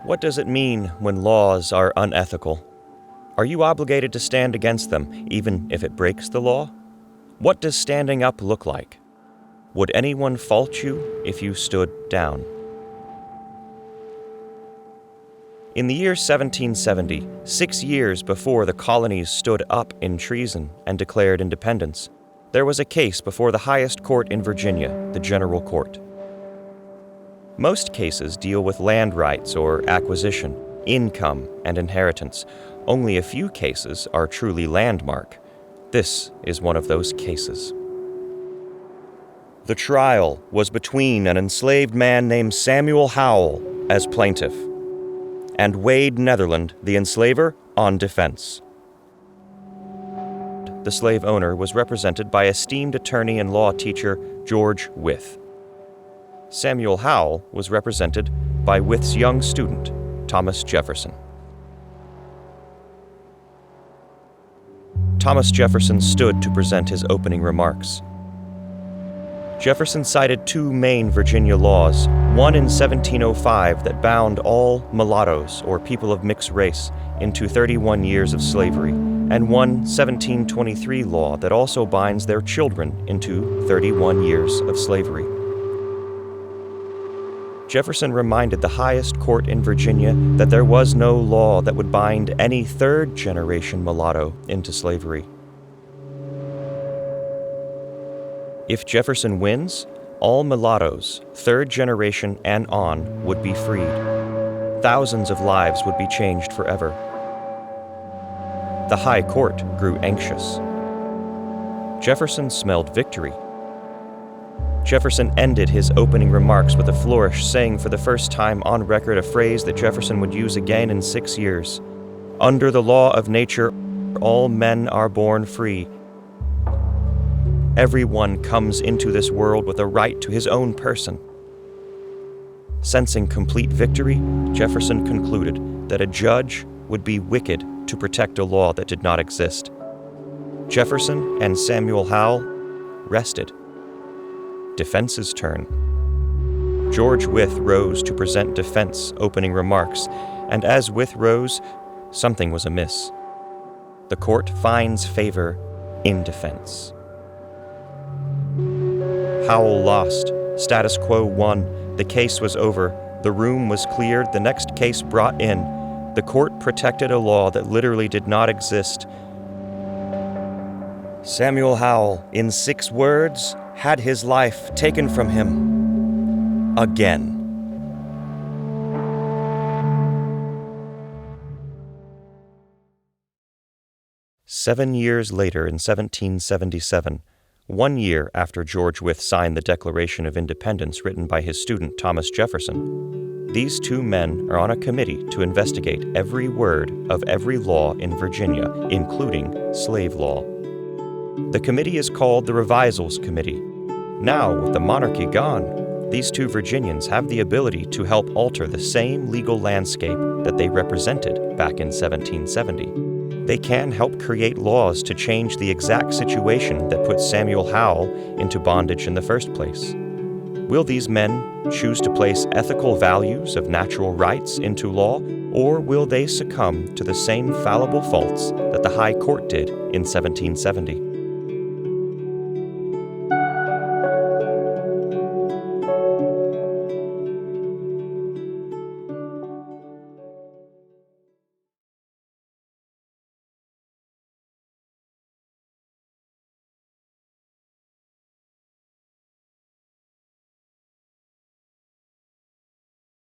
What does it mean when laws are unethical? Are you obligated to stand against them, even if it breaks the law? What does standing up look like? Would anyone fault you if you stood down? In the year 1770, 6 years before the colonies stood up in treason and declared independence, there was a case before the highest court in Virginia, the General Court. Most cases deal with land rights or acquisition, income, and inheritance. Only a few cases are truly landmark. This is one of those cases. The trial was between an enslaved man named Samuel Howell as plaintiff and Wade Netherland, the enslaver, on defense. The slave owner was represented by esteemed attorney and law teacher George Wythe. Samuel Howell was represented by Wythe's young student, Thomas Jefferson. Thomas Jefferson stood to present his opening remarks. Jefferson cited two main Virginia laws, one in 1705 that bound all mulattoes or people of mixed race into 31 years of slavery, and one 1723 law that also binds their children into 31 years of slavery. Jefferson reminded the highest court in Virginia that there was no law that would bind any third-generation mulatto into slavery. If Jefferson wins, all mulattoes, third generation and on, would be freed. Thousands of lives would be changed forever. The High Court grew anxious. Jefferson smelled victory. Jefferson ended his opening remarks with a flourish, saying for the first time on record a phrase that Jefferson would use again in 6 years. Under the law of nature, all men are born free. Everyone comes into this world with a right to his own person. Sensing complete victory, Jefferson concluded that a judge would be wicked to protect a law that did not exist. Jefferson and Samuel Howell rested. Defense's turn. George Wythe rose to present defense opening remarks, and as Wythe rose, something was amiss. The court finds favor in defense. Howell lost. Status quo won. The case was over. The room was cleared. The next case brought in. The court protected a law that literally did not exist. Samuel Howell, in 6 words, had his life taken from him again. Seven years later, in 1777, 1 year after George Wythe signed the Declaration of Independence written by his student Thomas Jefferson, these two men are on a committee to investigate every word of every law in Virginia, including slave law. The committee is called the Revisals Committee. Now, with the monarchy gone, these two Virginians have the ability to help alter the same legal landscape that they represented back in 1770. They can help create laws to change the exact situation that put Samuel Howell into bondage in the first place. Will these men choose to place ethical values of natural rights into law, or will they succumb to the same fallible faults that the High Court did in 1770?